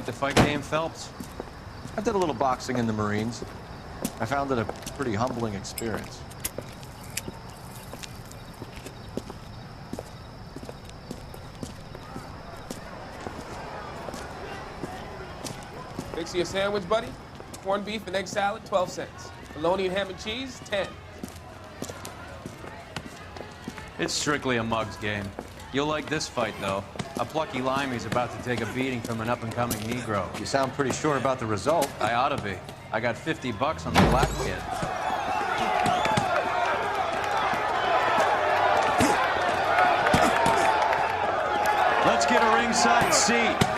like the fight game, Phelps? I did a little boxing in the Marines. I found it a pretty humbling experience. Fix you a sandwich, buddy? Corned beef and egg salad, 12 cents. Bologna and ham and cheese, 10. It's strictly a mug's game. You'll like this fight, though. A plucky limey's about to take a beating from an up-and-coming Negro. You sound pretty sure about the result. I ought to be. I got $50 on the black kid. Let's get a ringside seat.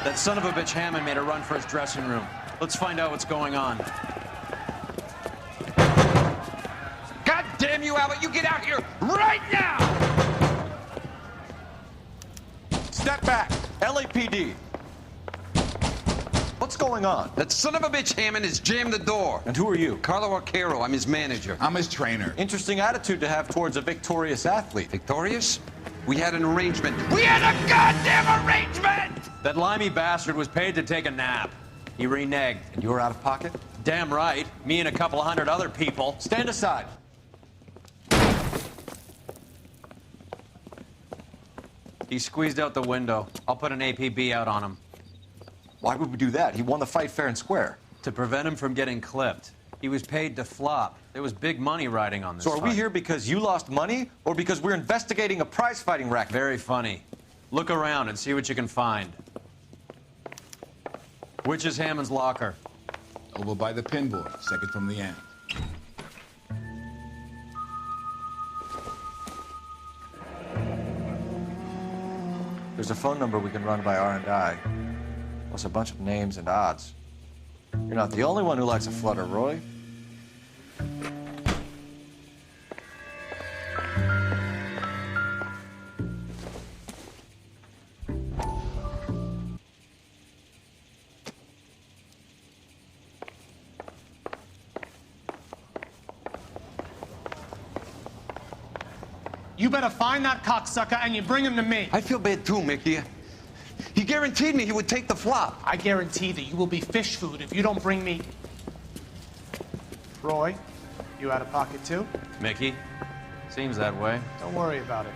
That son of a bitch Hammond made a run for his dressing room. Let's find out what's going on. God damn you, Albert! You get out here right now! Step back. LAPD. What's going on? That son of a bitch Hammond has jammed the door. And who are you? Carlo Arcaro, I'm his manager. I'm his trainer. Interesting attitude to have towards a victorious athlete. Victorious? We had an arrangement. We had a goddamn arrangement! That limey bastard was paid to take a nap. He reneged. And you were out of pocket? Damn right. Me and a couple hundred other people. Stand aside. He squeezed out the window. I'll put an APB out on him. Why would we do that? He won the fight fair and square. To prevent him from getting clipped. He was paid to flop. There was big money riding on this So are we fight. here because you lost money or because we're investigating a prize-fighting racket? Very funny. Look around and see what you can find. Which is Hammond's locker? Over by the pinboard, second from the end. There's a phone number we can run by R&I, plus a bunch of names and odds. You're not the only one who likes a flutter, Roy. You better find that cocksucker and you bring him to me. I feel bad too, Mickey. He guaranteed me he would take the flop. I guarantee that you will be fish food if you don't bring me... Roy, you out of pocket too? Mickey? Seems that way. Don't worry about it.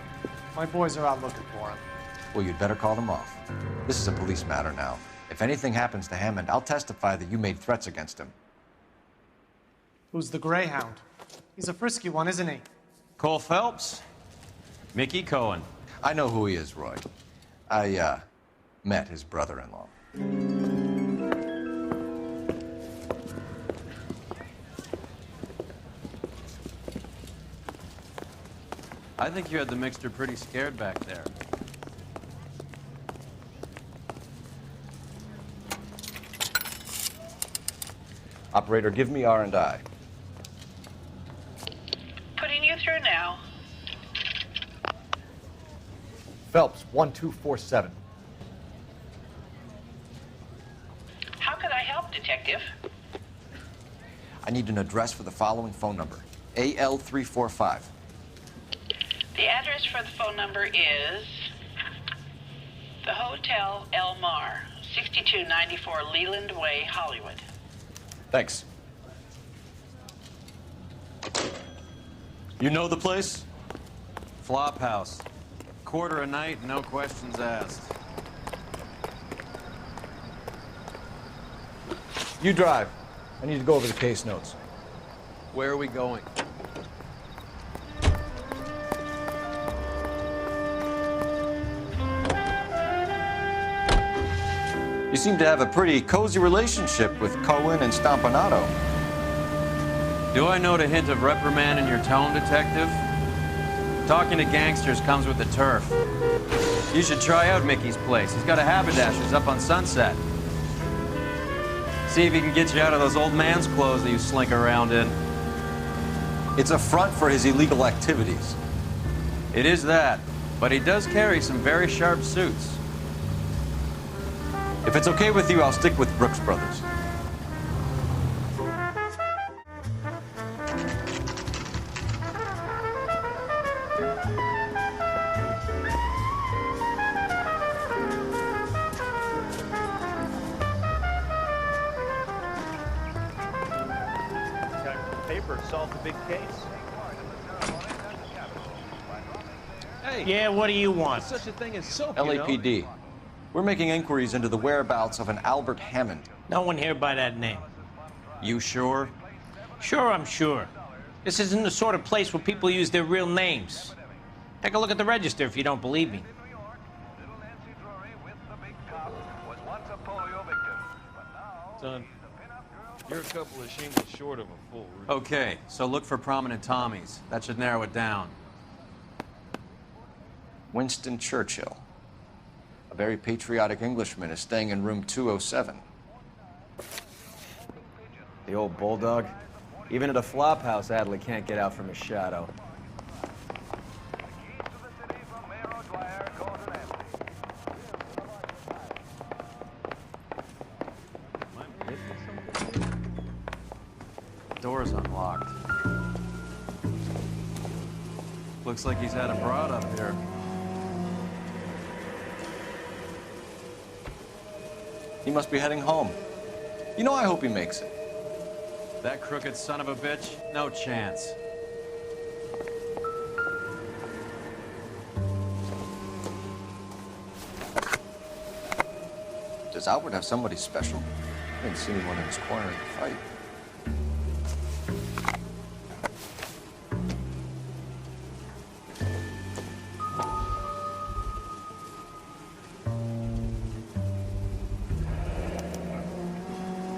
My boys are out looking for him. Well, you'd better call them off. This is a police matter now. If anything happens to Hammond, I'll testify that you made threats against him. Who's the Greyhound? He's a frisky one, isn't he? Cole Phelps? Mickey Cohen. I know who he is, Roy. I, met his brother-in-law. I think you had the mixture pretty scared back there. Operator, give me R&I. Putting you through now. Phelps, 1247. How could I help, Detective? I need an address for the following phone number. AL345. The address for the phone number is the Hotel El Mar, 6294 Leland Way, Hollywood. Thanks. You know the place? Flop house. Quarter a night, no questions asked. You drive. I need to go over the case notes. Where are we going? You seem to have a pretty cozy relationship with Cohen and Stompanato. Do I note a hint of reprimand in your tone, Detective? Talking to gangsters comes with the turf. You should try out Mickey's place. He's got a haberdasher's up on Sunset. See if he can get you out of those old man's clothes that you slink around in. It's a front for his illegal activities. It is that, but he does carry some very sharp suits. If it's okay with you, I'll stick with Brooks Brothers. Paper solved the big case. Hey, Yeah, what do you want? such a thing as soap, LAPD. We're making inquiries into the whereabouts of an Albert Hammond. No one here by that name. You sure? Sure, I'm sure. This isn't the sort of place where people use their real names. Take a look at the register if you don't believe me. Son, you're a couple of shingles short of a full. Okay, so look for prominent Tommies. That should narrow it down. Winston Churchill. A very patriotic Englishman is staying in room 207. The old bulldog. Even at a flop house, Adley can't get out from his shadow. Door's unlocked. Looks like he's had a broad up here. He must be heading home. You know, I hope he makes it. That crooked son of a bitch? No chance. Does Albert have somebody special? I didn't see anyone in his corner in the fight.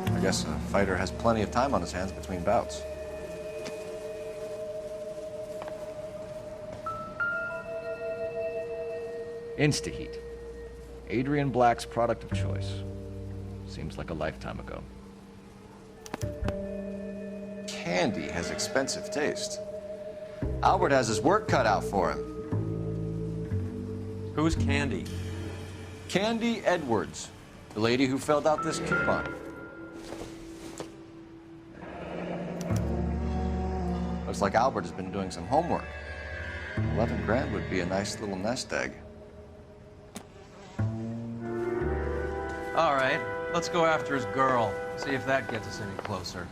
I guess a fighter has plenty of time on his hands between bouts. Instaheat. Adrian Black's product of choice. Seems like a lifetime ago. Candy has expensive taste. Albert has his work cut out for him. Who's Candy? Candy Edwards, the lady who filled out this coupon. Looks like Albert has been doing some homework. 11 grand would be a nice little nest egg. All right, let's go after his girl. See if that gets us any closer.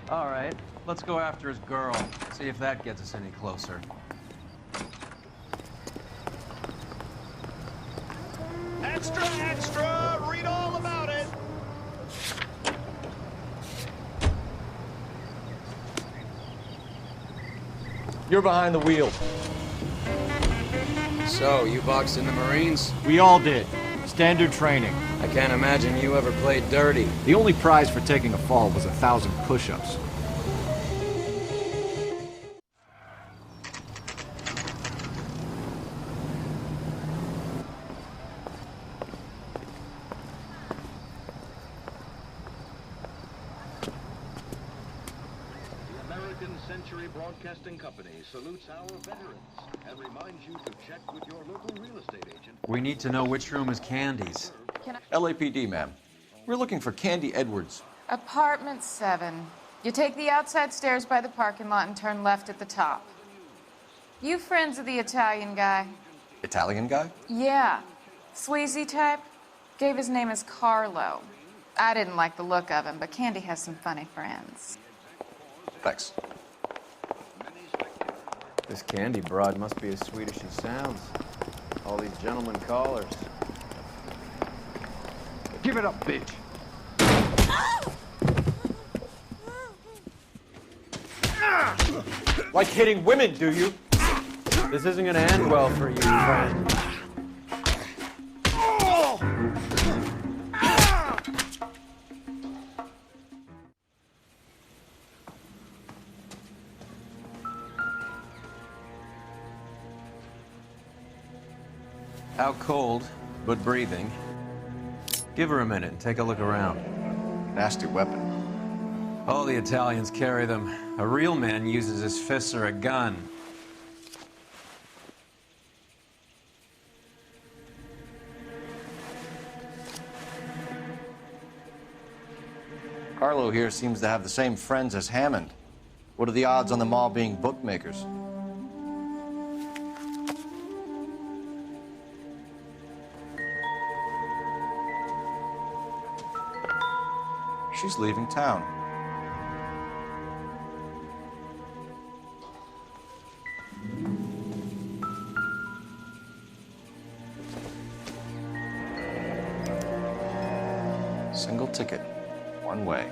All right, let's go after his girl. See if that gets us any closer. Extra, extra! Read all about it! You're behind the wheel. So, you boxed in the Marines? We all did. Standard training. I can't imagine you ever played dirty. The only prize for taking a fall was 1,000 push-ups. Broadcasting Company salutes our veterans and reminds you to check with your local real estate agent. We need to know which room is Candy's. LAPD, ma'am. We're looking for Candy Edwards. Apartment 7. You take the outside stairs by the parking lot and turn left at the top. You friends of the Italian guy? Italian guy? Yeah. Sleazy type? Gave his name as Carlo. I didn't like the look of him, but Candy has some funny friends. Thanks. This Candy broad must be as sweet as she sounds. All these gentlemen callers. Give it up, bitch. Like hitting women, do you? This isn't gonna end well for you, friend. Out cold, but breathing. Give her a minute and take a look around. Nasty weapon. All the Italians carry them. A real man uses his fists or a gun. Carlo here seems to have the same friends as Hammond. What are the odds on them all being bookmakers? She's leaving town. Single ticket, one way.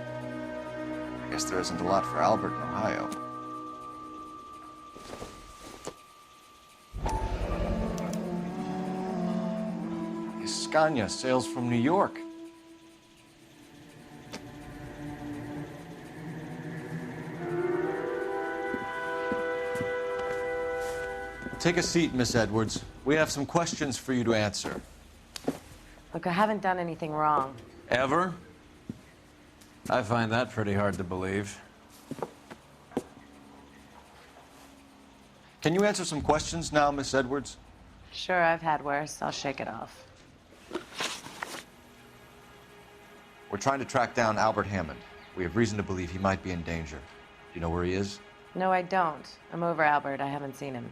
I guess there isn't a lot for Albert in Ohio. Scania sails from New York. Take a seat, Miss Edwards. We have some questions for you to answer. Look, I haven't done anything wrong. Ever? I find that pretty hard to believe. Can you answer some questions now, Miss Edwards? Sure, I've had worse. I'll shake it off. We're trying to track down Albert Hammond. We have reason to believe he might be in danger. Do you know where he is? No, I don't. I'm over Albert. I haven't seen him.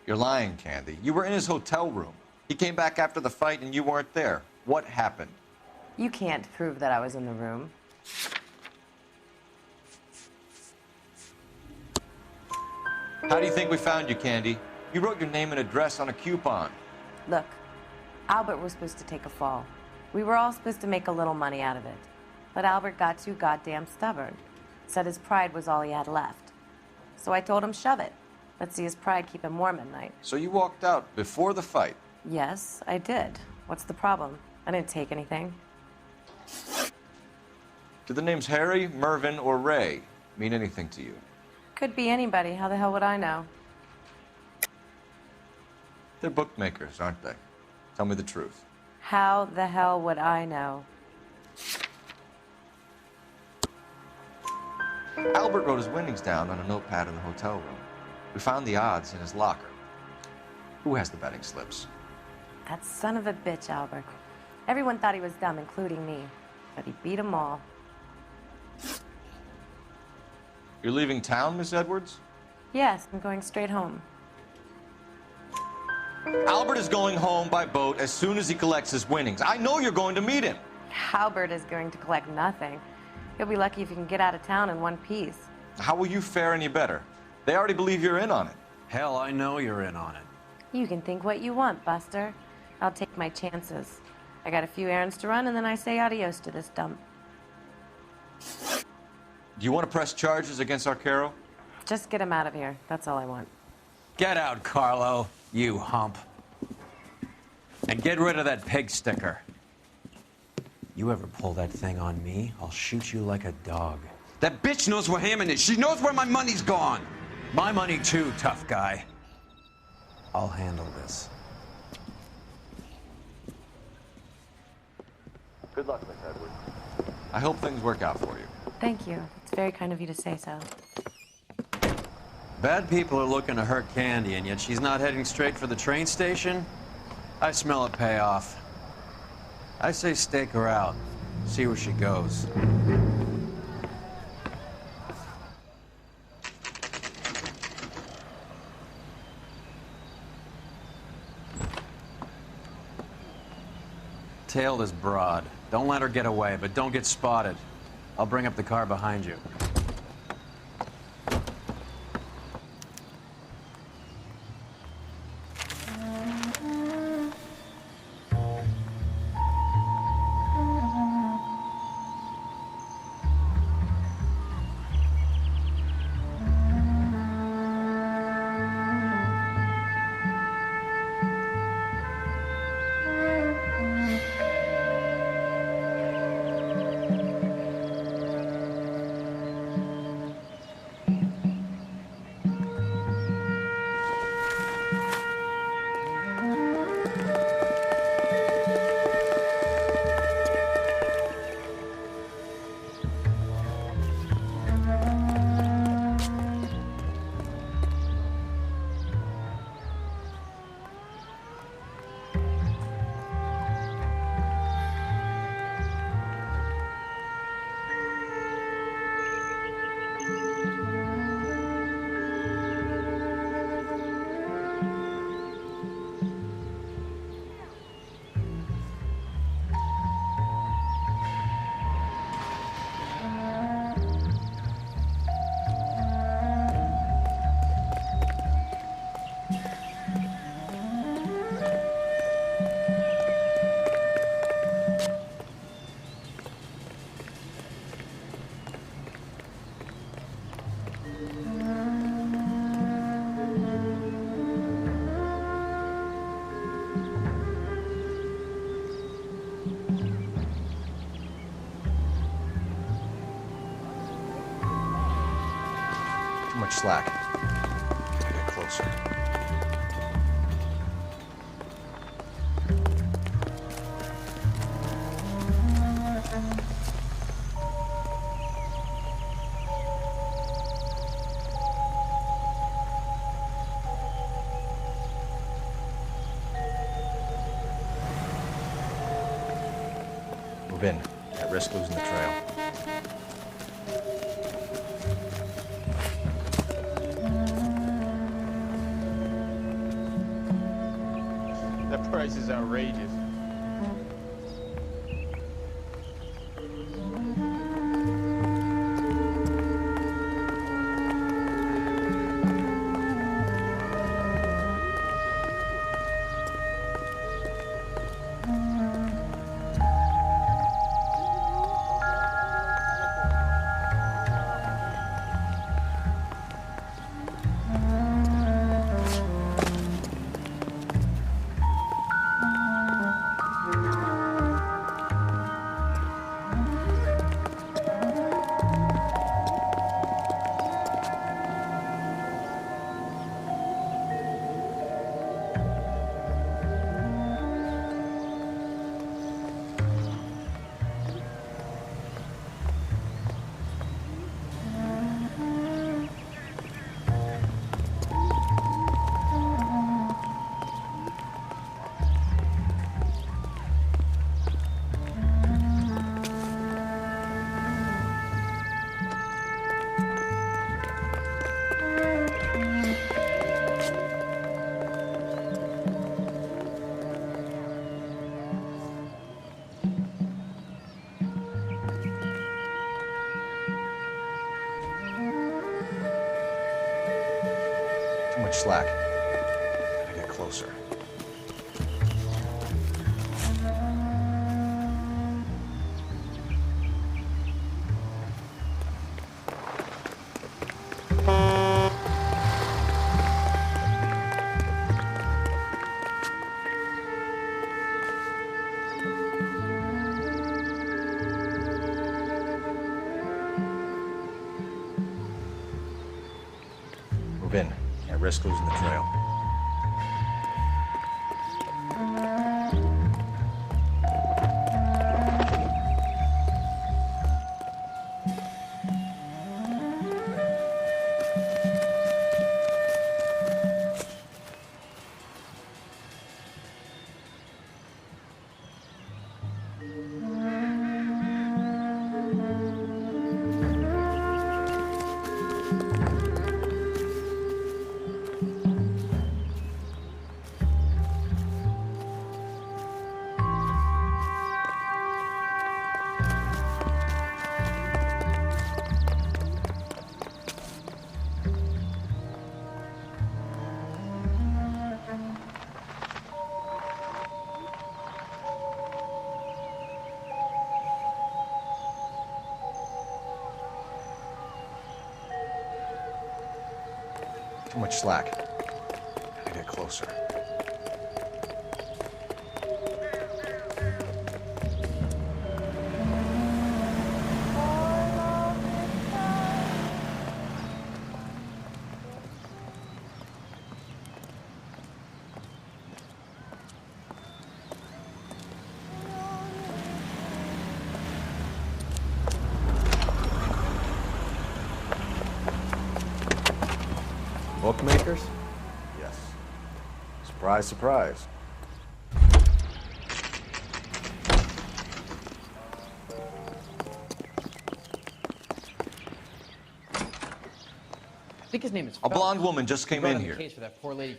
You're lying, Candy. You were in his hotel room. He came back after the fight and you weren't there. What happened? You can't prove that I was in the room. How do you think we found you, Candy? You wrote your name and address on a coupon. Look, Albert was supposed to take a fall. We were all supposed to make a little money out of it. But Albert got too goddamn stubborn. Said his pride was all he had left. So I told him, shove it. Let's see his pride keep him warm at night. So you walked out before the fight? Yes, I did. What's the problem? I didn't take anything. Do the names Harry, Mervyn, or Ray mean anything to you? Could be anybody. How the hell would I know? They're bookmakers, aren't they? Tell me the truth. How the hell would I know? Albert wrote his winnings down on a notepad in the hotel room. We found the odds in his locker. Who has the betting slips? That son of a bitch, Albert. Everyone thought he was dumb, including me. But he beat them all. You're leaving town, Miss Edwards? Yes, I'm going straight home. Albert is going home by boat as soon as he collects his winnings. I know you're going to meet him. Albert is going to collect nothing. He'll be lucky if he can get out of town in one piece. How will you fare any better? They already believe you're in on it. Hell, I know you're in on it. You can think what you want, Buster. I'll take my chances. I got a few errands to run, and then I say adios to this dump. Do you want to press charges against Arcaro? Just get him out of here. That's all I want. Get out, Carlo, you hump. And get rid of that pig sticker. You ever pull that thing on me, I'll shoot you like a dog. That bitch knows where Hammond is. She knows where my money's gone. My money too, tough guy. I'll handle this. Good luck, Miss Edwards. I hope things work out for you. Thank you. It's very kind of you to say so. Bad people are looking to hurt Candy, and yet she's not heading straight for the train station? I smell a payoff. I say stake her out. See where she goes. Tail this broad. Don't let her get away, but don't get spotted. I'll bring up the car behind you. slack. Gotta get closer. Move in. At risk losing the trail. That price is outrageous. Too much slack. Gotta get closer. Move in. Can't risk losing the trail. Too much slack. Gotta get closer. Bookmakers? Yes. Surprise, surprise. I think his name is A blonde woman just came in here.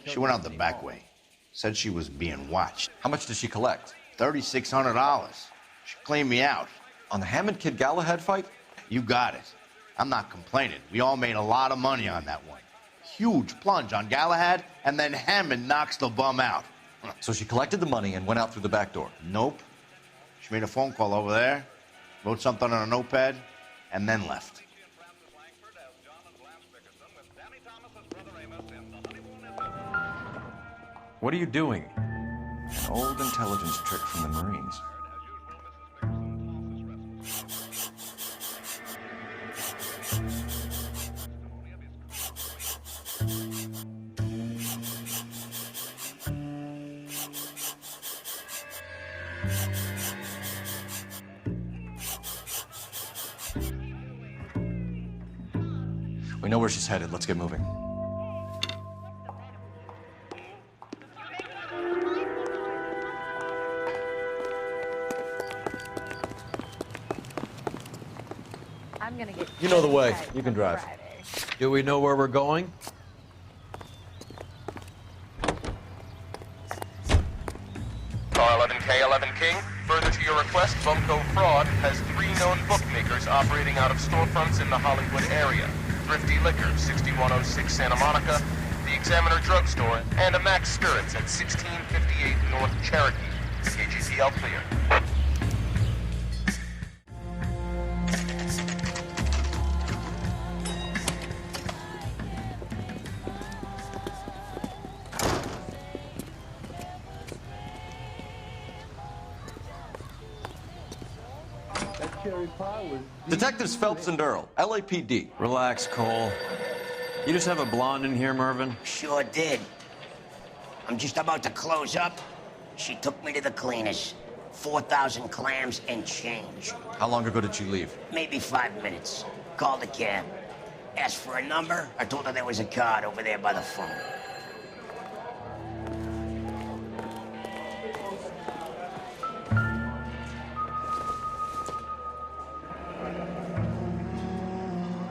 She went out the back way. Said she was being watched. How much did she collect? $3,600. She cleaned me out. On the Hammond Kid Galahad fight? You got it. I'm not complaining. We all made a lot of money on that one. Huge plunge on Galahad, and then Hammond knocks the bum out. So she collected the money and went out through the back door? Nope. She made a phone call over there, wrote something on a notepad, and then left. What are you doing? An old intelligence trick from the Marines. We know where she's headed. Let's get moving. I'm gonna get. You know the way. You can drive. Do we know where we're going? Car 11K, 11 King. Further to your request, Bumco Fraud has 3 known bookmakers operating out of storefronts in the Hollywood area. Thrifty Liquor, 6106 Santa Monica, the Examiner Drugstore, and a Max Spirits at 1658 North Cherokee. KGCL clear. Detectives Phelps and Earl, LAPD. Relax, Cole. You just have a blonde in here, Mervyn? Sure did. I'm just about to close up. She took me to the cleaners. 4,000 clams and change. How long ago did she leave? Maybe 5 minutes. Called a cab. Asked for a number. I told her there was a card over there by the phone.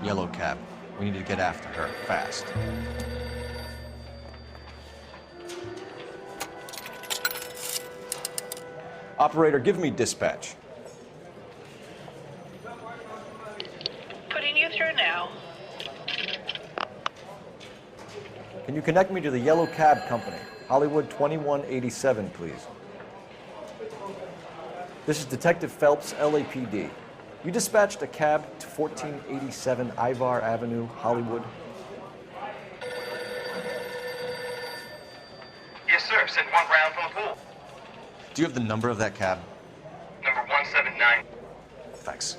Yellow cab. We need to get after her, fast. Operator, give me dispatch. Putting you through now. Can you connect me to the Yellow Cab Company? Hollywood 2187, please. This is Detective Phelps, LAPD. You dispatched a cab to 1487 Ivar Avenue, Hollywood. Yes, sir. Sent 1 round from the pool. Do you have the number of that cab? Number 179. Thanks.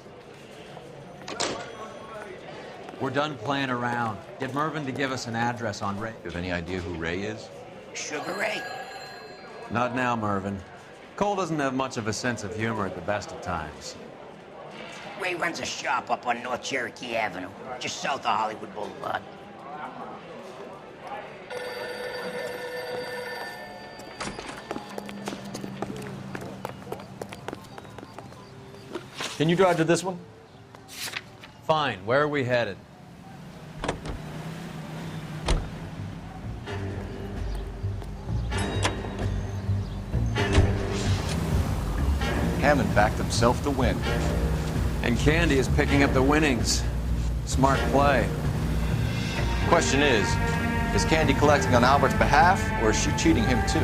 We're done playing around. Get Mervyn to give us an address on Ray. You have any idea who Ray is? Sugar Ray? Not now, Mervyn. Cole doesn't have much of a sense of humor at the best of times. Ray runs a shop up on North Cherokee Avenue, just south of Hollywood Boulevard. Can you drive to this one? Fine. Where are we headed? Hammond backed himself to win. And Candy is picking up the winnings. Smart play. Question is Candy collecting on Albert's behalf, or is she cheating him too?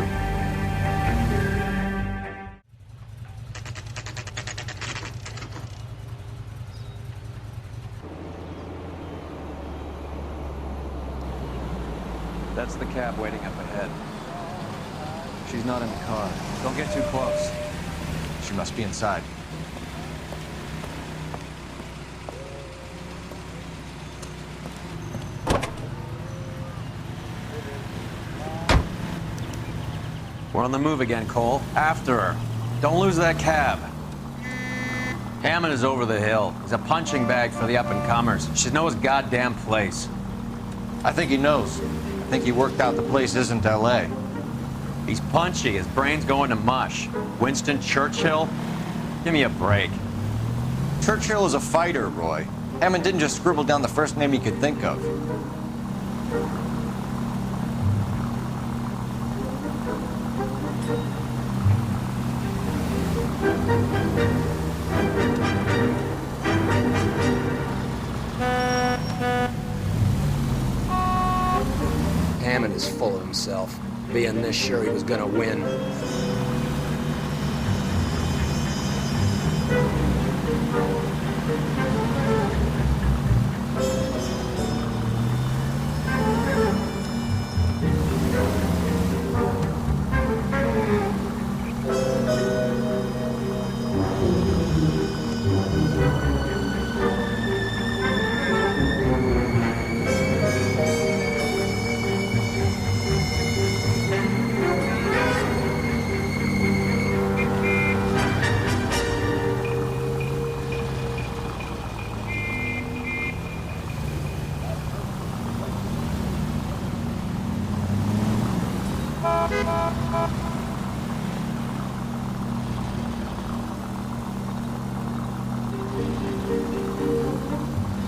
That's the cab waiting up ahead. She's not in the car. Don't get too close. She must be inside. We're on the move again, Cole. After her. Don't lose that cab. Hammond is over the hill. He's a punching bag for the up-and-comers. She knows his goddamn place. I think he knows. I think he worked out the place isn't L.A. He's punchy. His brain's going to mush. Winston Churchill? Give me a break. Churchill is a fighter, Roy. Hammond didn't just scribble down the first name he could think of. Hammond is full of himself, being this sure he was gonna win.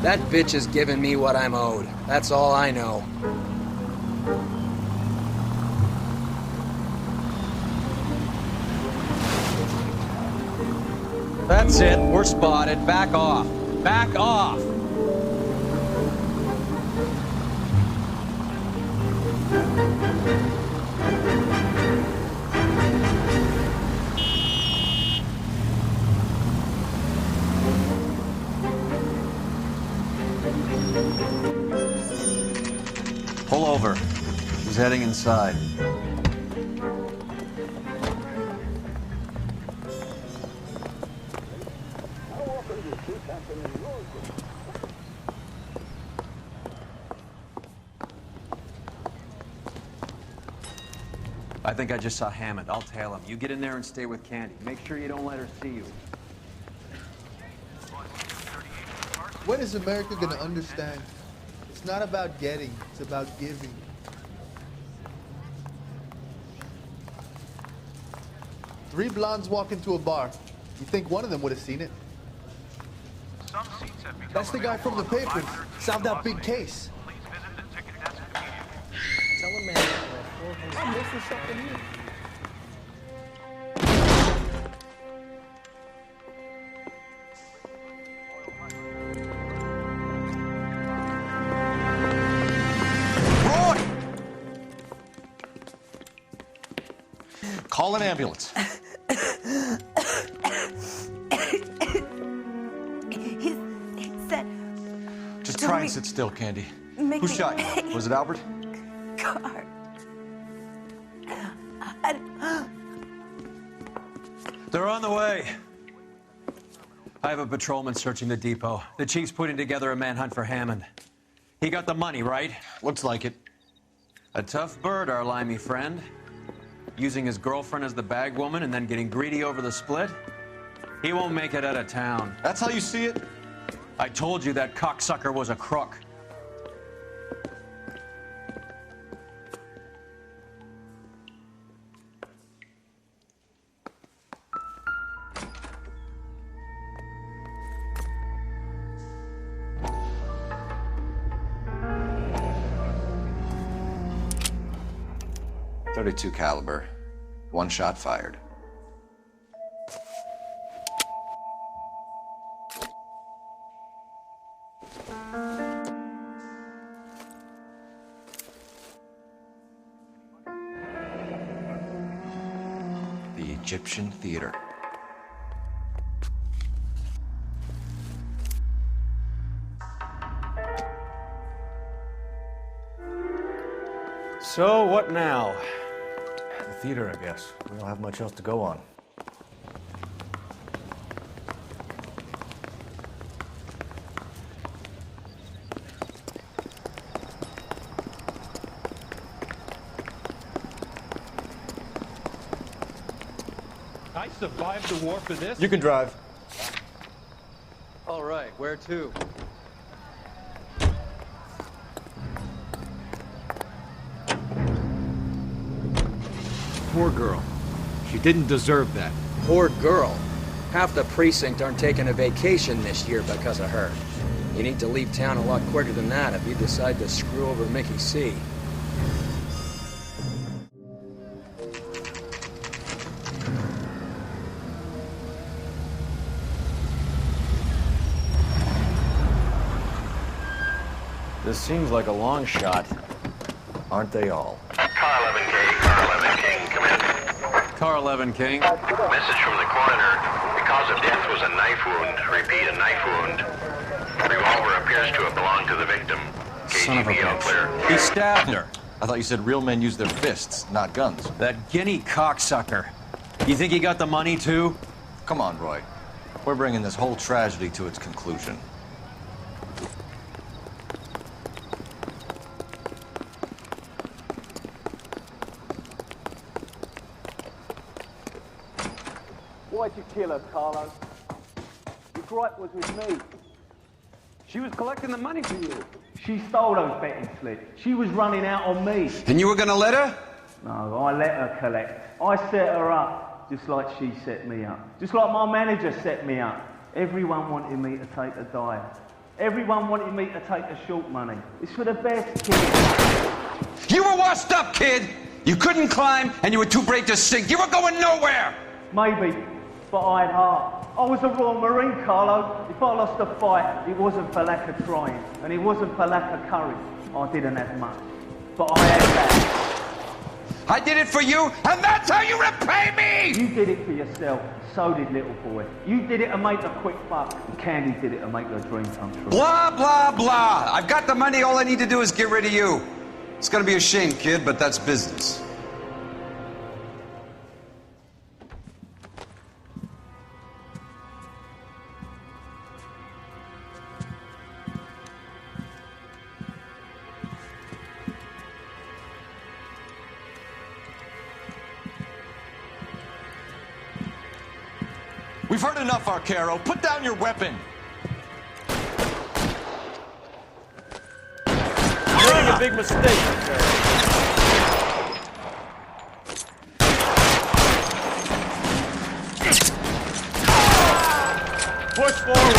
That bitch is giving me what I'm owed. That's all I know. That's it. We're spotted. Back off. Back off. Pull over. He's heading inside. I think I just saw Hammond. I'll tail him. You get in there and stay with Candy. Make sure you don't let her see you. When is America gonna understand? It's not about getting, it's about giving. Three blondes walk into a bar. You think one of them would have seen it? That's the guy from the papers. Solved that big case. Tell him, man. I'm missing something here. Call an ambulance. He said... Just try and sit still, Candy. Make Who me- shot you? Was it Albert? Car. They're on the way. I have a patrolman searching the depot. The chief's putting together a manhunt for Hammond. He got the money, right? Looks like it. A tough bird, our limey friend. Using his girlfriend as the bag woman and then getting greedy over the split. He won't make it out of town. That's how you see it? I told you that cocksucker was a crook. .32 caliber. One shot fired. The Egyptian Theater. So, what now? The theater, I guess. We don't have much else to go on. I survived the war for this? You can drive. All right, where to? Poor girl. She didn't deserve that. Poor girl. Half the precinct aren't taking a vacation this year because of her. You need to leave town a lot quicker than that if you decide to screw over Mickey C. This seems like a long shot. Aren't they all? Car 11K, Car 11 King, come in. Car 11 King. Message from the coroner. The cause of death was a knife wound. Repeat, a knife wound. Revolver appears to have belonged to the victim. Son of a KGB all clear. bitch. He stabbed her. I thought you said real men use their fists, not guns. That guinea cocksucker. You think he got the money, too? Come on, Roy. We're bringing this whole tragedy to its conclusion. Why'd you kill her, Carlo? Your gripe was with me. She was collecting the money for you. She stole those betting slips. She was running out on me. And you were gonna let her? No, I let her collect. I set her up just like she set me up. Just like my manager set me up. Everyone wanted me to take the dive. Everyone wanted me to take the short money. It's for the best, kid. You were washed up, kid! You couldn't climb, and you were too brave to sink. You were going nowhere! Maybe, but I had heart. I was a Royal Marine, Carlo. If I lost a fight, it wasn't for lack of trying, and it wasn't for lack of courage. I didn't have much, but I had that. I did it for you, and that's how you repay me! You did it for yourself, so did little boy. You did it to make a quick buck, and Candy did it to make her dream come true. Blah, blah, blah. I've got the money, all I need to do is get rid of you. It's gonna be a shame, kid, but that's business. We've heard enough, Arcaro. Put down your weapon. You're making a big mistake, Arcaro. Push forward.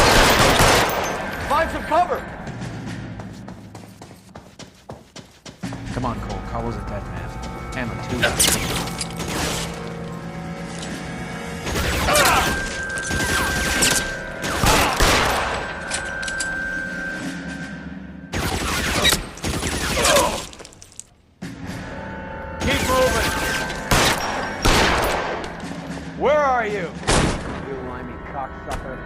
Find some cover. Come on, Cole. Carlo's a dead man. Hammond, too. Where are you? You limey cocksucker.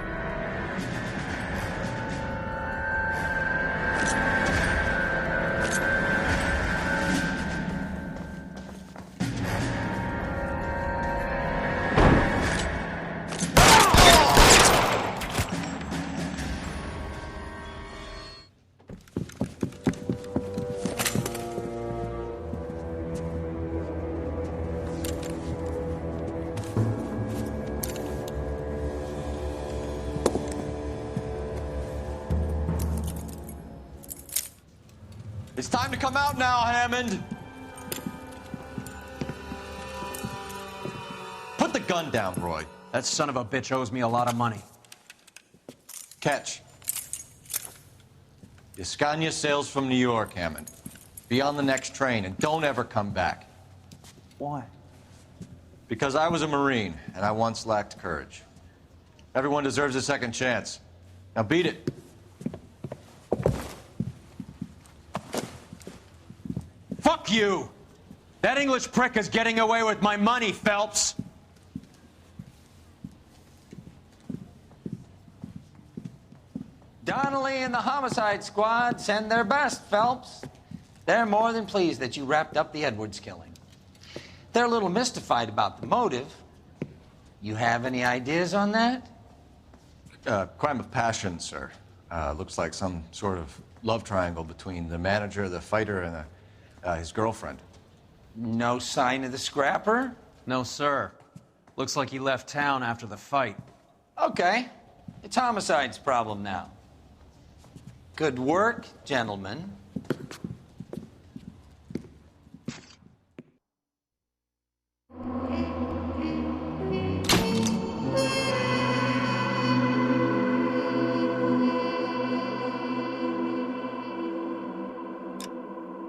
It's time to come out now, Hammond. Put the gun down, Roy. That son of a bitch owes me a lot of money. Catch. Escania sails from New York, Hammond. Be on the next train and don't ever come back. Why? Because I was a Marine and I once lacked courage. Everyone deserves a second chance. Now beat it. Fuck you! That English prick is getting away with my money, Phelps! Donnelly and the homicide squad send their best, Phelps. They're more than pleased that you wrapped up the Edwards killing. They're a little mystified about the motive. You have any ideas on that? Crime of passion, sir. Looks like some sort of love triangle between the manager, the fighter, and his girlfriend. No sign of the scrapper? No, sir. Looks like he left town after the fight. Okay. It's homicide's problem now. Good work, gentlemen.